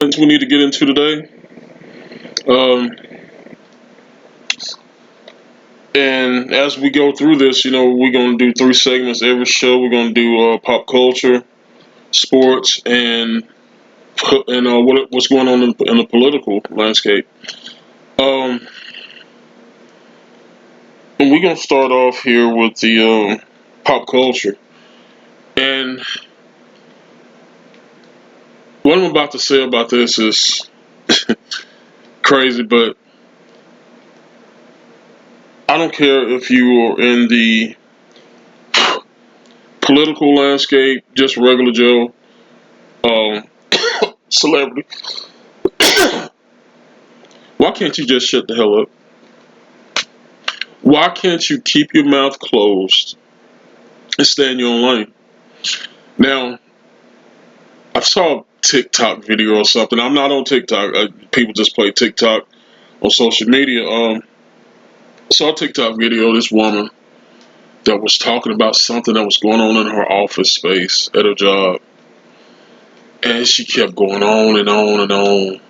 We need to get into today. Um, and as we go through this, we're going to do 3 segments every show. We're going to do pop culture, sports, and what's going on in the political landscape. Um, and we're going to start off here with the pop culture. And what I'm about to say about this is crazy, but I don't care if you are in the political landscape, just regular Joe, um, celebrity. Why can't you just shut the hell up? Why can't you keep your mouth closed and stay in your own lane? Now, I saw a TikTok video or something. I'm not on TikTok. People just play TikTok on social media. Saw a TikTok video of this woman that was talking about something that was going on in her office space at her job. And she kept going on and on and on.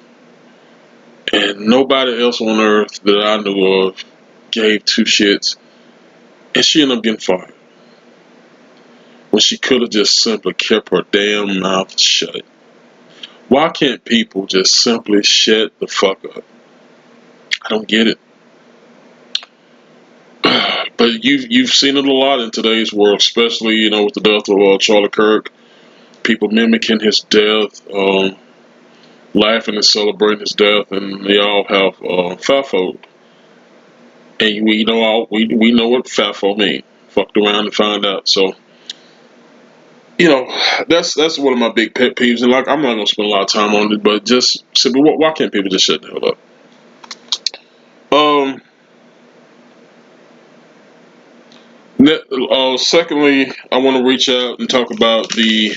And nobody else on earth that I knew of gave two shits. And she ended up getting fired. When she could have just simply kept her damn mouth shut. Why can't people just simply shut the fuck up? I don't get it. But you've seen it a lot in today's world, especially with the death of Charlie Kirk. People mimicking his death, laughing and celebrating his death, and they all have FAFO. And we know what FAFO means. Fucked around and found out. So that's one of my big pet peeves. And like, I'm not gonna spend a lot of time on it, but just simply, why can't people just shut the hell up? Secondly, I want to reach out and talk about the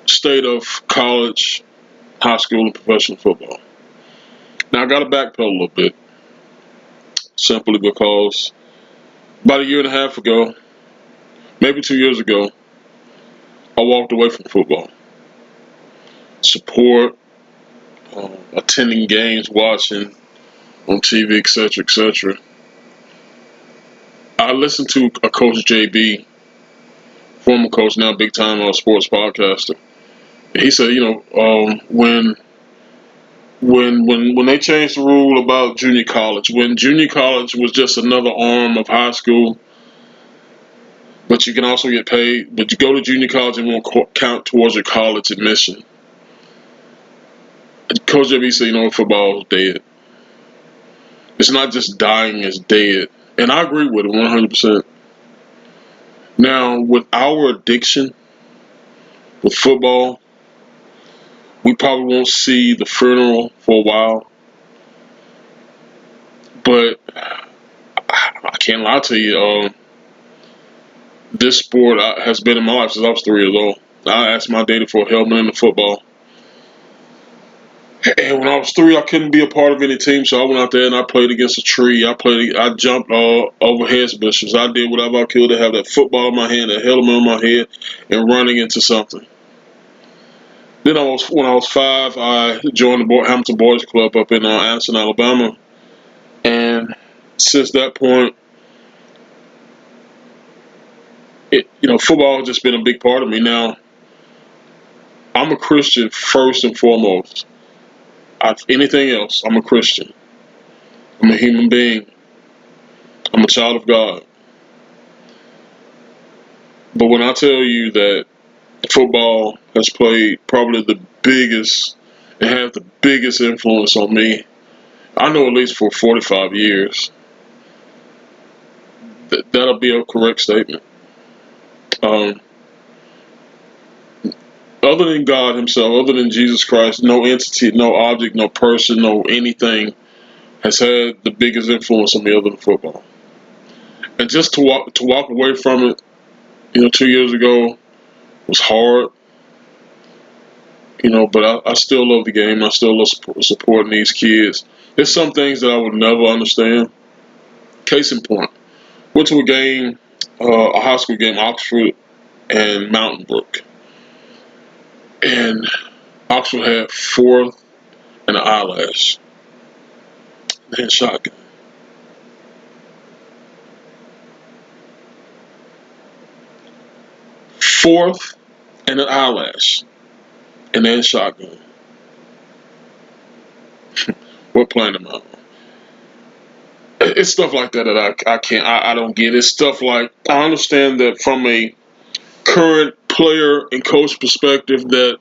state of college, high school, and professional football. Now, I got to backpedal a little bit, simply because about a year and a half ago, maybe 2 years ago, I walked away from football. Support, attending games, watching on TV, etc., etc. I listened to a coach JB, former coach, now big time sports podcaster. He said, when they changed the rule about junior college, when junior college was just another arm of high school, but you can also get paid, but you go to junior college and won't count towards your college admission. Coach JB said, football is dead. It's not just dying, it's dead. And I agree with him 100%. Now, with our addiction with football, we probably won't see the funeral for a while. But I can't lie to you. This sport has been in my life since I was 3 years old. I asked my daddy for a helmet in the football. And when I was 3, I couldn't be a part of any team, so I went out there and I played against a tree. I jumped over hedge bushes. I did whatever I could to have that football in my hand, that helmet on my head, and running into something. Then when I was 5, I joined the Hamilton Boys Club up in Anderson, Alabama. And since that point, football has just been a big part of me. Now, I'm a Christian first and foremost. Anything else, I'm a Christian. I'm a human being. I'm a child of God. But when I tell you that football has played probably the biggest and had the biggest influence on me, I know at least for 45 years, that'll be a correct statement. Um, Other than God himself, other than Jesus Christ, no entity, no object, no person, no anything has had the biggest influence on me other than football. And just to walk away from it, 2 years ago was hard. But I still love the game. I still love supporting these kids. There's some things that I would never understand. Case in point, went to a game, a high school game, Oxford and Mountain Brook. And Oxford had 4th and an eyelash. Man, shotgun. 4th and an eyelash. And then shotgun. We're playing them out. It's stuff like that I can't, I don't get. It's stuff like, I understand that from a current player and coach perspective that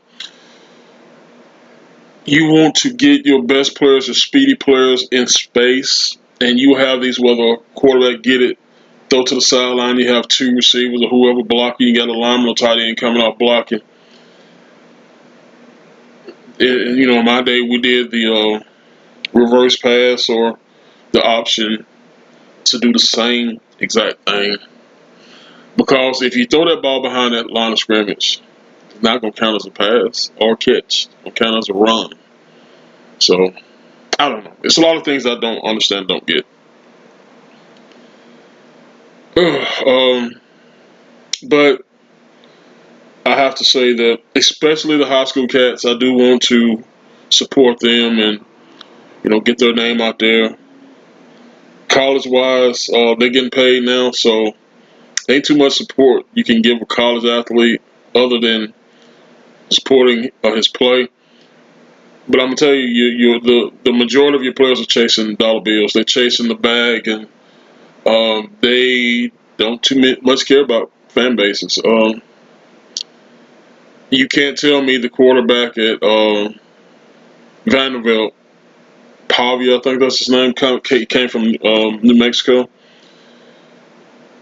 you want to get your best players or speedy players in space, and you have these, whether quarterback get it, throw to the sideline, you have 2 receivers or whoever blocking, you got a lineman or tight end coming out blocking. In my day, we did the reverse pass or the option to do the same exact thing. Because if you throw that ball behind that line of scrimmage, it's not going to count as a pass or a catch. It's going to count as a run. So, I don't know. It's a lot of things I don't understand, don't get. But I have to say that, especially the high school cats, I do want to support them and, get their name out there. College-wise, they're getting paid now, so ain't too much support you can give a college athlete other than supporting his play. But I'm gonna tell you, the majority of your players are chasing dollar bills. They're chasing the bag, and they don't too much care about fan bases. You can't tell me the quarterback at Vanderbilt, Pavia, I think that's his name, came from New Mexico,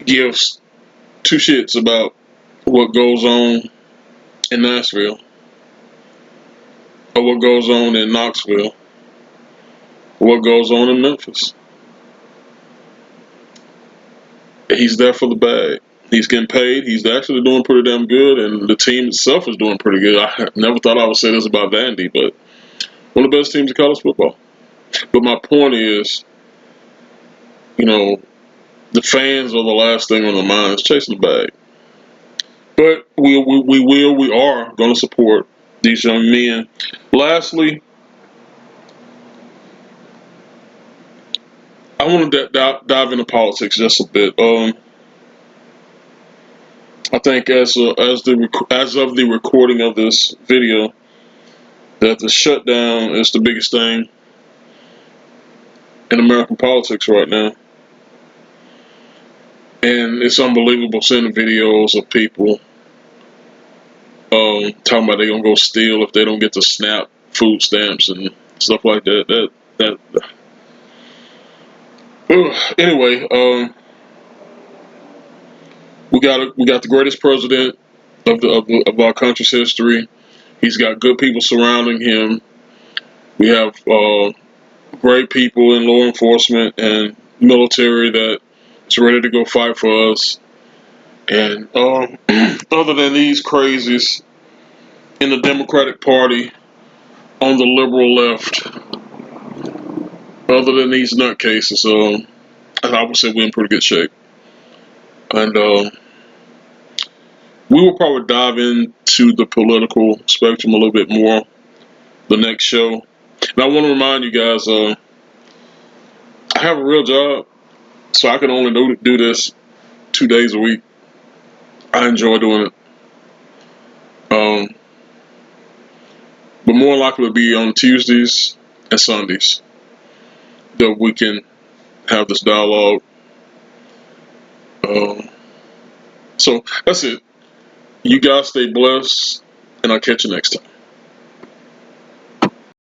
gives 2 shits about what goes on in Nashville or what goes on in Knoxville or what goes on in Memphis. He's there for the bag. He's getting paid. He's actually doing pretty damn good, and the team itself is doing pretty good. I never thought I would say this about Vandy, but one of the best teams in college football. But my point is, the fans are the last thing on their minds, chasing the bag. But we are going to support these young men. Lastly, I want to dive into politics just a bit. I think as of the recording of this video, that the shutdown is the biggest thing in American politics right now. And it's unbelievable seeing videos of people talking about they're going to go steal if they don't get the SNAP food stamps and stuff like that. Anyway, we got the greatest president of our country's history. He's got good people surrounding him. We have great people in law enforcement and military that is ready to go fight for us. And other than these crazies in the Democratic Party on the liberal left, other than these nutcases, I would say we're in pretty good shape. And we will probably dive into the political spectrum a little bit more the next show. And I want to remind you guys, I have a real job, so I can only do this 2 days a week. I enjoy doing it. But more likely to be on Tuesdays and Sundays that we can have this dialogue. So that's it. You guys stay blessed, and I'll catch you next time.